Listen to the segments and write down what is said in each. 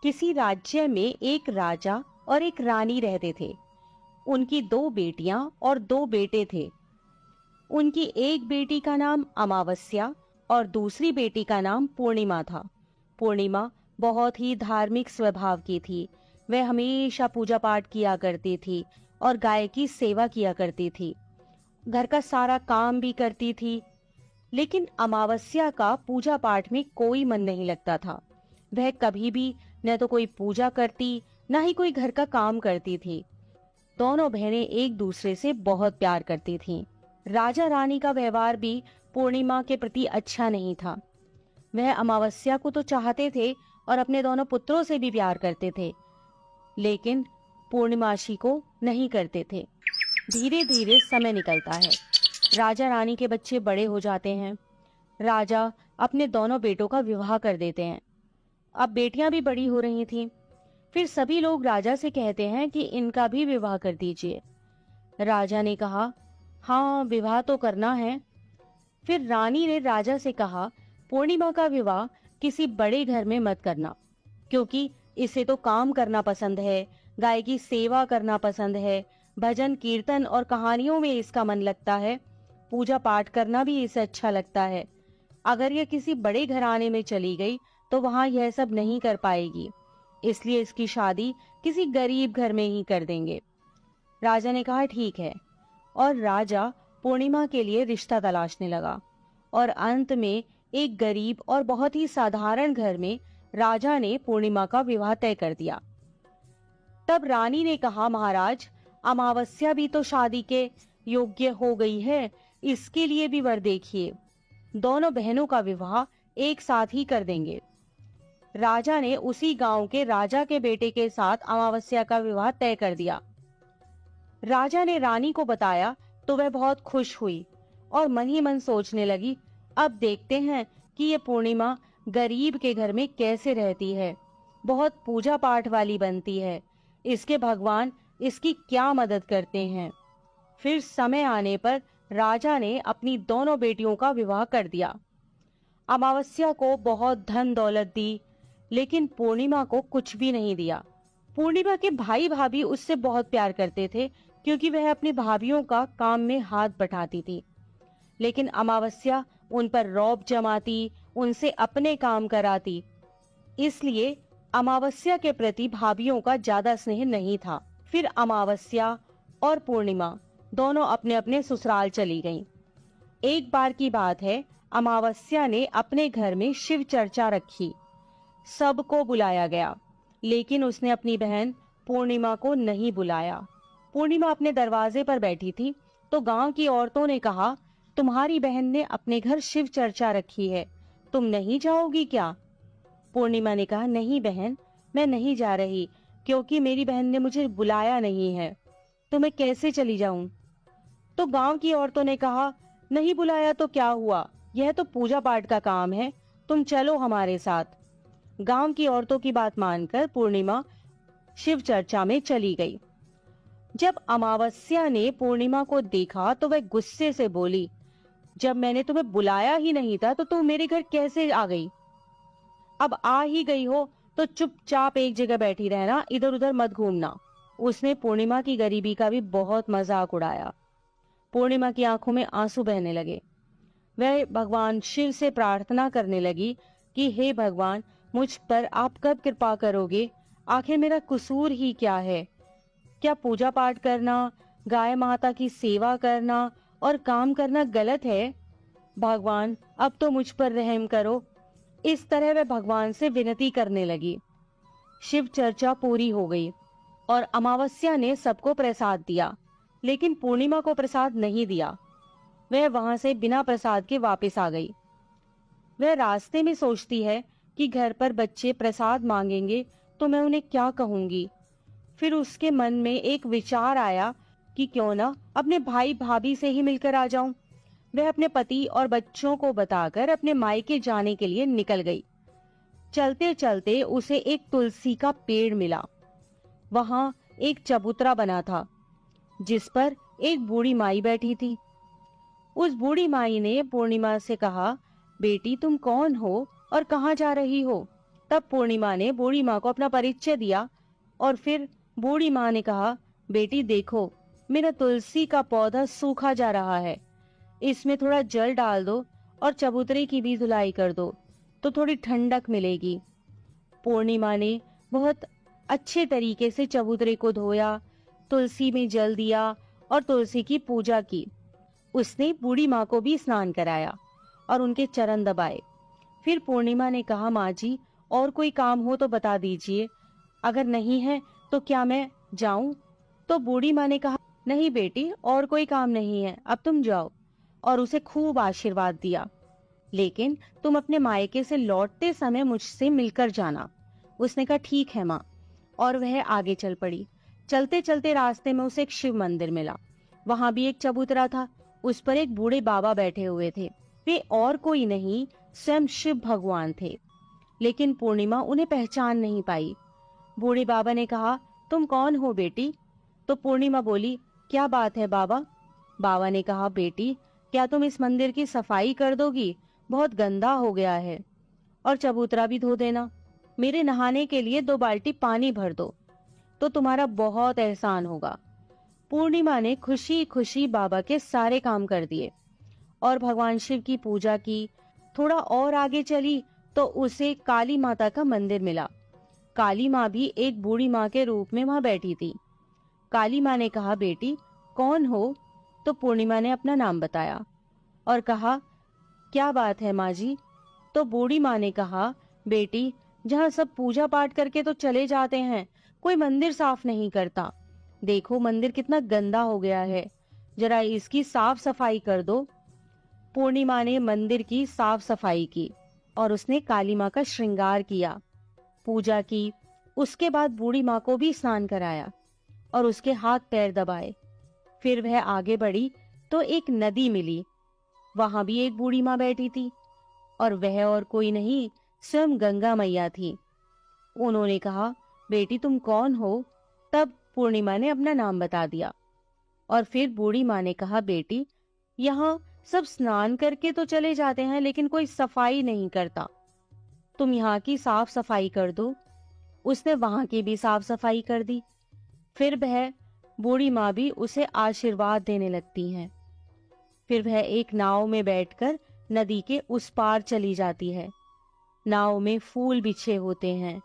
किसी राज्य में एक राजा और एक रानी रहते थे। उनकी दो बेटियां और दो बेटे थे। उनकी एक बेटी का नाम अमावस्या और दूसरी बेटी का नाम पूर्णिमा था। पूर्णिमा बहुत ही धार्मिक स्वभाव की थी। वह हमेशा पूजा पाठ किया करती थी और गाय की सेवा किया करती थी। घर का सारा काम भी करती थी। लेकिन अमावस्या का पूजा पाठ में कोई मन नहीं लगता था। वह कभी भी न तो कोई पूजा करती, न ही कोई घर का काम करती थी। दोनों बहनें एक दूसरे से बहुत प्यार करती थीं। राजा रानी का व्यवहार भी पूर्णिमा के प्रति अच्छा नहीं था। वह अमावस्या को तो चाहते थे और अपने दोनों पुत्रों से भी प्यार करते थे, लेकिन पूर्णिमाशी को नहीं करते थे। धीरे धीरे समय निकलता है। राजा रानी के बच्चे बड़े हो जाते हैं। राजा अपने दोनों बेटों का विवाह कर देते हैं। अब बेटियां भी बड़ी हो रही थीं। फिर सभी लोग राजा से कहते हैं कि इनका भी विवाह कर दीजिए। राजा ने कहा, हाँ, विवाह तो करना है। फिर रानी ने राजा से कहा, पूर्णिमा का विवाह किसी बड़े घर में मत करना, क्योंकि इसे तो काम करना पसंद है, गाय की सेवा करना पसंद है, भजन कीर्तन और कहानियों में इसका मन लगता है, पूजा पाठ करना भी इसे अच्छा लगता है। अगर यह किसी बड़े घराने में चली गई तो वहां यह सब नहीं कर पाएगी, इसलिए इसकी शादी किसी गरीब घर में ही कर देंगे। राजा ने कहा, ठीक है। और राजा पूर्णिमा के लिए रिश्ता तलाशने लगा और अंत में एक गरीब और बहुत ही साधारण घर में राजा ने पूर्णिमा का विवाह तय कर दिया। तब रानी ने कहा, महाराज, अमावस्या भी तो शादी के योग्य हो गई है, इसके लिए भी वर देखिए। दोनों बहनों का विवाह एक साथ ही कर देंगे। राजा ने उसी गांव के राजा के बेटे के साथ अमावस्या का विवाह तय कर दिया। राजा ने रानी को बताया तो वह बहुत खुश हुई और मन ही मन सोचने लगी, अब देखते हैं कि ये पूर्णिमा गरीब के घर में कैसे रहती है, बहुत पूजा पाठ वाली बनती है, इसके भगवान इसकी क्या मदद करते हैं। फिर समय आने पर राजा ने अपनी दोनों बेटियों का विवाह कर दिया। अमावस्या को बहुत धन दौलत दी, लेकिन पूर्णिमा को कुछ भी नहीं दिया। पूर्णिमा के भाई भाभी उससे बहुत प्यार करते थे, क्योंकि वह अपनी भाभीयों का काम में हाथ बटाती थी। लेकिन अमावस्या उन पर रौब जमाती, उनसे अपने काम कराती, इसलिए अमावस्या के प्रति भाभीयों का ज्यादा स्नेह नहीं था। फिर अमावस्या और पूर्णिमा दोनों अपने अपने ससुराल चली गईं। एक बार की बात है, अमावस्या ने अपने घर में शिव चर्चा रखी। सबको बुलाया गया, लेकिन उसने अपनी बहन पूर्णिमा को नहीं बुलाया। पूर्णिमा अपने दरवाजे पर बैठी थी तो गांव की औरतों ने कहा, तुम्हारी बहन ने अपने घर शिव चर्चा रखी है, तुम नहीं जाओगी क्या? पूर्णिमा ने कहा, नहीं बहन, मैं नहीं जा रही, क्योंकि मेरी बहन ने मुझे बुलाया नहीं है, तो मैं कैसे चली जाऊं? तो गांव की औरतों ने कहा, नहीं बुलाया तो क्या हुआ, यह तो पूजा पाठ का काम है, तुम चलो हमारे साथ। गांव की औरतों की बात मानकर पूर्णिमा शिव चर्चा में चली गई। जब अमावस्या ने पूर्णिमा को देखा तो वह गुस्से से बोली, जब मैंने तुम्हें बुलाया ही नहीं था तो तुम मेरे घर कैसे आ गई? अब आ ही गई हो तो चुपचाप एक जगह बैठी रहना, इधर उधर मत घूमना। उसने पूर्णिमा की गरीबी का भी बहुत मजाक उड़ाया। पूर्णिमा की आंखों में आंसू बहने लगे। वह भगवान शिव से प्रार्थना करने लगी कि हे भगवान, मुझ पर आप कब कृपा करोगे? आखिर मेरा कसूर ही क्या है? क्या पूजा पाठ करना, गाय माता की सेवा करना और काम करना गलत है? भगवान, अब तो मुझ पर रहम करो। इस तरह वह भगवान से विनती करने लगी। शिव चर्चा पूरी हो गई और अमावस्या ने सबको प्रसाद दिया, लेकिन पूर्णिमा को प्रसाद नहीं दिया। वह वहां से बिना प्रसाद के वापस आ गई। वह रास्ते में सोचती है कि घर पर बच्चे प्रसाद मांगेंगे तो मैं उन्हें क्या कहूंगी। फिर उसके मन में एक विचार आया कि क्यों ना अपने भाई भाभी से ही मिलकर आ जाऊं। वह अपने पति और बच्चों को बताकर अपने मायके जाने के लिए निकल गई। चलते चलते उसे एक तुलसी का पेड़ मिला। वहां एक चबूतरा बना था, जिस पर एक बूढ़ी माई बैठी थी। उस बूढ़ी माई ने पूर्णिमा से कहा, बेटी तुम कौन हो और कहाँ जा रही हो? तब पूर्णिमा ने बूढ़ी माँ को अपना परिचय दिया और फिर बूढ़ी माँ ने कहा, बेटी देखो, मेरा तुलसी का पौधा सूखा जा रहा है, इसमें थोड़ा जल डाल दो और चबूतरे की भी धुलाई कर दो तो थोड़ी ठंडक मिलेगी। पूर्णिमा ने बहुत अच्छे तरीके से चबूतरे को धोया, तुलसी में जल दिया और तुलसी की पूजा की। उसने बूढ़ी माँ को भी स्नान कराया और उनके चरण दबाए। फिर पूर्णिमा ने कहा, माँ जी, और कोई काम हो तो बता दीजिए, अगर नहीं है तो क्या मैं जाऊं? तो बूढ़ी माँ ने कहा, नहीं बेटी, और कोई काम नहीं है, अब तुम जाओ, और उसे खूब आशीर्वाद दिया। लेकिन तुम अपने मायके से लौटते समय मुझसे मिलकर जाना। उसने कहा, ठीक है माँ, और वह आगे चल पड़ी। चलते चलते रास्ते में उसे एक शिव मंदिर मिला। वहां भी एक चबूतरा था, उस पर एक बूढ़े बाबा बैठे हुए थे। वे और कोई नहीं, स्वयं शिव भगवान थे। लेकिन पूर्णिमा उन्हें पहचान नहीं पाई। बूढ़े बाबा ने कहा, तुम कौन हो बेटी? तो पूर्णिमा बोली, क्या बात है बाबा? बाबा ने कहा, बेटी, क्या तुम इस मंदिर की सफाई कर दोगी? बहुत गंदा हो गया है, और चबूतरा भी धो देना। मेरे नहाने के लिए 2 बाल्टी पानी भर दो, तो तुम्हारा बहुत एहसान होगा। पूर्णिमा ने खुशी खुशी बाबा के सारे काम कर दिए और भगवान शिव की पूजा की। थोड़ा और आगे चली तो उसे काली माता का मंदिर मिला। काली माँ भी एक बूढ़ी माँ के रूप में वहां बैठी थी। काली माँ ने कहा, बेटी कौन हो? तो पूर्णिमा ने अपना नाम बताया और कहा, क्या बात है माँ जी? तो बूढ़ी माँ ने कहा, बेटी, जहाँ सब पूजा पाठ करके तो चले जाते हैं, कोई मंदिर साफ नहीं करता। देखो मंदिर कितना गंदा हो गया है, जरा इसकी साफ सफाई कर दो। पूर्णिमा ने मंदिर की साफ सफाई की और उसने काली माँ का श्रृंगार किया, पूजा की। उसके बाद बूढ़ी माँ को भी स्नान कराया और उसके हाथ पैर दबाए। फिर वह आगे बढ़ी तो एक नदी मिली। वहां भी एक बूढ़ी माँ बैठी थी और वह और कोई नहीं, स्वयं गंगा मैया थी। उन्होंने कहा, बेटी तुम कौन हो? तब पूर्णिमा ने अपना नाम बता दिया और फिर बूढ़ी माँ ने कहा, बेटी, यहाँ सब स्नान करके तो चले जाते हैं, लेकिन कोई सफाई नहीं करता। तुम यहाँ की साफ सफाई कर दो। उसने वहां की भी साफ सफाई कर दी। फिर वह बूढ़ी माँ भी उसे आशीर्वाद देने लगती हैं। फिर वह एक नाव में बैठकर नदी के उस पार चली जाती है। नाव में फूल बिछे होते हैं।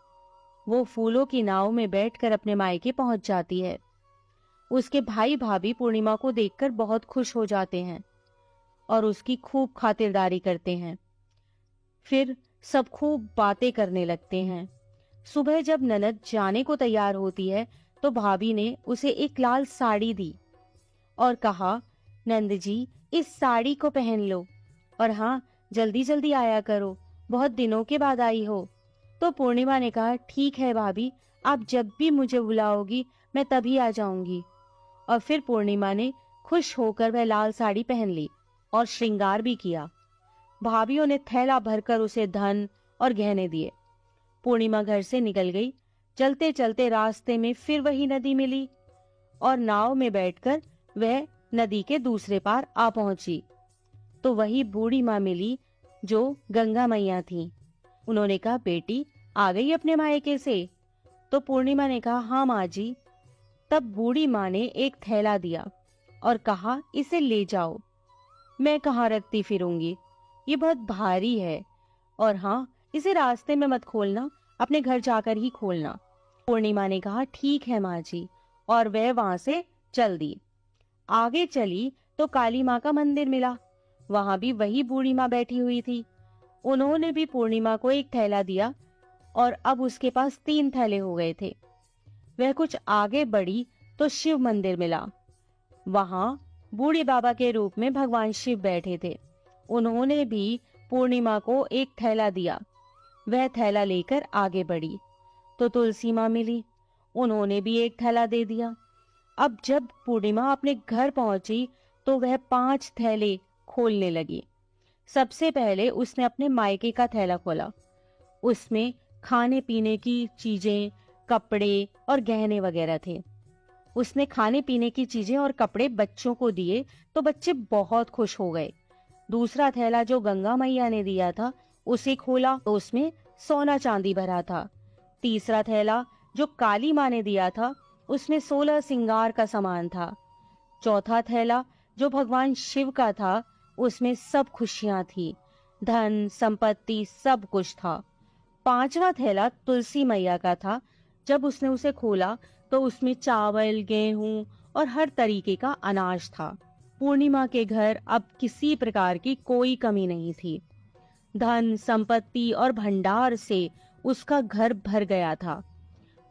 वो फूलों की नाव में बैठकर अपने मायके पहुंच जाती है। उसके भाई भाभी पूर्णिमा को देखकर बहुत खुश हो जाते हैं और उसकी खूब खातिरदारी करते हैं। फिर सब खूब बातें करने लगते हैं। सुबह जब ननद जाने को तैयार होती है तो भाभी ने उसे एक लाल साड़ी दी और कहा, नंद जी, इस साड़ी को पहन लो, और हाँ, जल्दी जल्दी आया करो, बहुत दिनों के बाद आई हो। तो पूर्णिमा ने कहा, ठीक है भाभी, आप जब भी मुझे बुलाओगी मैं तभी आ जाऊंगी। और फिर पूर्णिमा ने खुश होकर वह लाल साड़ी पहन ली और श्रृंगार भी किया। भाभीयों ने थैला भरकर उसे धन और गहने दिए। पूर्णिमा घर से निकल गई। चलते चलते रास्ते में फिर वही नदी मिली और नाव में बैठकर वह नदी के दूसरे पार आ पहुंची तो वही बूढ़ी माँ मिली जो गंगा मैया थी। उन्होंने कहा, बेटी आ गई अपने मायके से? तो पूर्णिमा ने कहा, हाँ माँ जी। तब बूढ़ी माँ ने एक थैला दिया और कहा, इसे ले जाओ। मैं कहाँ रखती फिरूंगी, ये बहुत भारी है, और हाँ, इसे रास्ते में मत खोलना, अपने घर जाकर ही खोलना। पूर्णिमा ने कहा, ठीक है माँ जी, और वह वहां से चल दी। आगे चली तो काली माँ का मंदिर मिला। वहां भी वही बूढ़ी माँ बैठी हुई थी। उन्होंने भी पूर्णिमा को एक थैला दिया और अब उसके पास 3 थैले हो गए थे। वह कुछ आगे बढ़ी तो शिव मंदिर मिला। वहां बूढ़े बाबा के रूप में भगवान शिव बैठे थे। उन्होंने भी पूर्णिमा को एक थैला दिया। वह थैला लेकर आगे बढ़ी तो तुलसी माँ मिली। उन्होंने भी एक थैला दे दिया। अब जब पूर्णिमा अपने घर पहुंची तो वह 5 थैले खोलने लगी। सबसे पहले उसने अपने मायके का थैला खोला। उसमें खाने पीने की चीजें, कपड़े और गहने वगैरह थे। उसने खाने पीने की चीजें और कपड़े बच्चों को दिए तो बच्चे बहुत खुश हो गए। दूसरा थैला जो गंगा मैया ने दिया था उसे खोला तो उसमें सोना चांदी भरा था। तीसरा थैला जो काली माँ ने दिया था, उसमें 16 सिंगार का सामान था। चौथा थैला जो भगवान शिव का था, उसमें सब खुशियां थी, धन संपत्ति सब कुछ था। पांचवा थैला तुलसी मैया का था। जब उसने उसे खोला तो उसमें चावल, गेहूं और हर तरीके का अनाज था। पूर्णिमा के घर अब किसी प्रकार की कोई कमी नहीं थी। धन संपत्ति और भंडार से उसका घर भर गया था।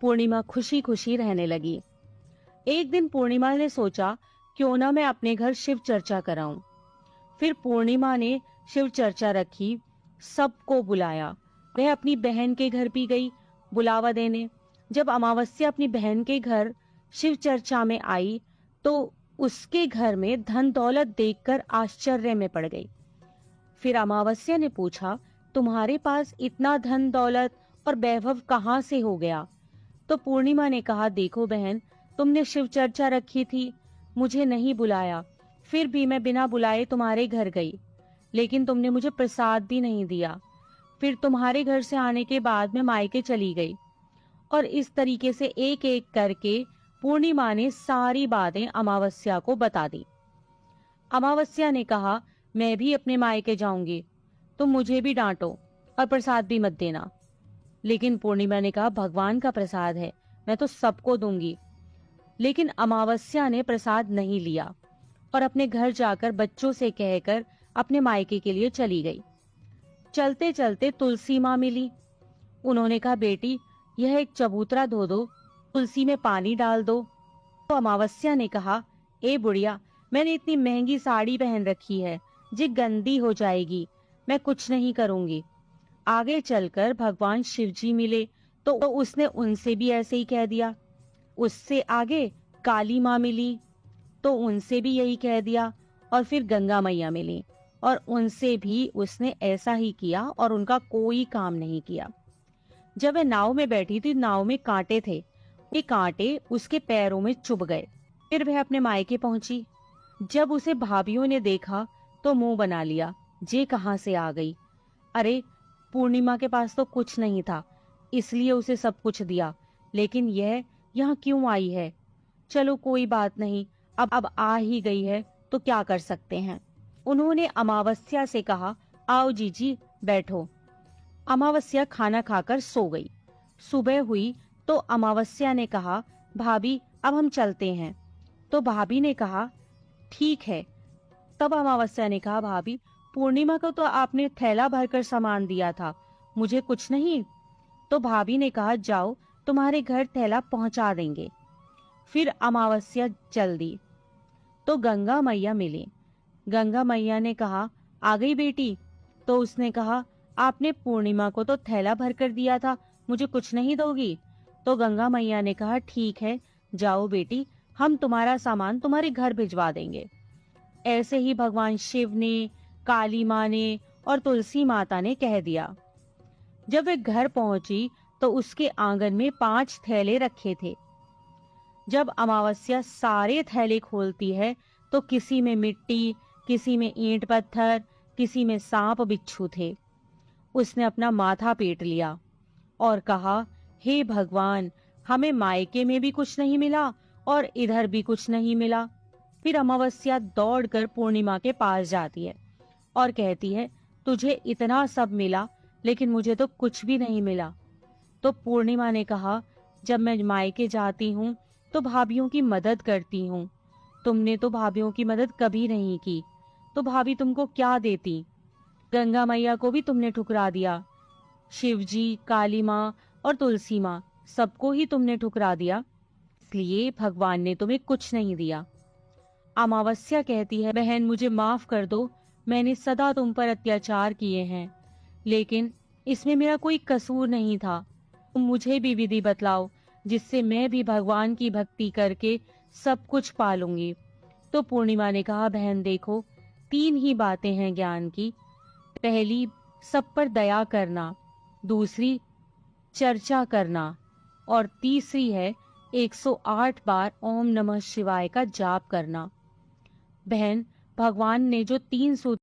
पूर्णिमा खुशी खुशी रहने लगी। एक दिन पूर्णिमा ने सोचा, क्यों ना मैं अपने घर शिव चर्चा कराऊं। फिर पूर्णिमा ने शिव चर्चा रखी, सबको बुलाया। वह अपनी बहन के घर भी गई बुलावा देने। जब अमावस्या अपनी बहन के घर शिव चर्चा में आई तो उसके घर में धन दौलत देखकर आश्चर्य में पड़ गई। फिर अमावस्या ने पूछा, तुम्हारे पास इतना धन दौलत और वैभव कहाँ से हो गया? तो पूर्णिमा ने कहा, देखो बहन, तुमने शिव चर्चा रखी थी, मुझे नहीं बुलाया, फिर भी मैं बिना बुलाए तुम्हारे घर गई, लेकिन तुमने मुझे प्रसाद भी नहीं दिया। फिर तुम्हारे घर से आने के बाद मैं मायके चली गई। और इस तरीके से एक एक करके पूर्णिमा ने सारी बातें अमावस्या को बता दी। अमावस्या ने कहा, मैं भी अपने मायके जाऊंगी, तुम मुझे भी डांटो और प्रसाद भी मत देना। लेकिन पूर्णिमा ने कहा, भगवान का प्रसाद है, मैं तो सबको दूंगी। लेकिन अमावस्या ने प्रसाद नहीं लिया और अपने घर जाकर बच्चों से कहकर अपने मायके के लिए चली गई। चलते चलते तुलसी माँ मिली। उन्होंने कहा, बेटी, यह एक चबूतरा धो दो, तुलसी में पानी डाल दो। तो अमावस्या ने कहा, ए बुढ़िया, मैंने इतनी महंगी साड़ी पहन रखी है, जी गंदी हो जाएगी, मैं कुछ नहीं करूंगी। आगे चलकर भगवान शिवजी मिले तो उसने उनसे भी ऐसे ही कह दिया। उससे आगे काली माँ मिली तो उनसे भी यही कह दिया। और फिर गंगा मैया मिली और उनसे भी उसने ऐसा ही किया और उनका कोई काम नहीं किया। जब वह नाव में बैठी थी, नाव में कांटे थे, ये कांटे उसके पैरों में चुभ गए। फिर वह अपने मायके पहुंची। जब उसे भाभीियों ने देखा तो मुंह बना लिया, जे कहां से आ गई। अरे, पूर्णिमा के पास तो कुछ नहीं था, इसलिए उसे सब कुछ दिया, लेकिन यह यहाँ क्यों आई है? चलो कोई बात नहीं, अब आ ही गई है तो क्या कर सकते हैं। उन्होंने अमावस्या से कहा, आओ जीजी बैठो। अमावस्या खाना खाकर सो गई। सुबह हुई तो अमावस्या ने कहा, भाभी अब हम चलते हैं। तो भाभी ने कहा, ठीक है। तब अमावस्या ने कहा, भाभी, पूर्णिमा को तो आपने थैला भरकर सामान दिया था, मुझे कुछ नहीं। तो भाभी ने कहा, जाओ, तुम्हारे घर थैला पहुंचा देंगे। फिर अमावस्या चल दी तो गंगा मैया मिली। गंगा मैया ने कहा, आ गई बेटी? तो उसने कहा, आपने पूर्णिमा को तो थैला भरकर दिया था, मुझे कुछ नहीं दोगी? तो गंगा मैया ने कहा, ठीक है, जाओ बेटी, हम तुम्हारा सामान तुम्हारे घर भिजवा देंगे। ऐसे ही भगवान शिव ने, काली माँ ने और तुलसी माता ने कह दिया। जब वे घर पहुंची तो उसके आंगन में 5 थैले रखे थे। जब अमावस्या सारे थैले खोलती है तो किसी में मिट्टी, किसी में ईंट पत्थर, किसी में सांप बिच्छू थे। उसने अपना माथा पीट लिया और कहा, हे भगवान, हमें मायके में भी कुछ नहीं मिला और इधर भी कुछ नहीं मिला। फिर अमावस्या दौड़कर पूर्णिमा के पास जाती है और कहती है, तुझे इतना सब मिला लेकिन मुझे तो कुछ भी नहीं मिला। तो पूर्णिमा ने कहा, जब मैं मायके जाती हूँ तो भाभीियों की मदद करती हूँ, तुमने तो भाभीियों की मदद कभी नहीं की, तो भाभी तुमको क्या देती? गंगा मैया को भी तुमने ठुकरा दिया, शिवजी, काली माँ और तुलसी माँ, सबको ही तुमने ठुकरा दिया, इसलिए भगवान ने तुम्हें कुछ नहीं दिया। अमावस्या कहती है, बहन मुझे माफ कर दो, मैंने सदा तुम पर अत्याचार किए हैं, लेकिन इसमें मेरा कोई कसूर नहीं था। तुम मुझे भी विधि बतलाओ जिससे मैं भी भगवान की भक्ति करके सब कुछ पालूंगी। तो पूर्णिमा ने कहा, बहन देखो, 3 ही बातें हैं ज्ञान की। पहली, सब पर दया करना, दूसरी चर्चा करना और तीसरी है 108 बार ओम नमः शिवाय का जाप करना। बहन, भगवान ने जो 3 सूत्र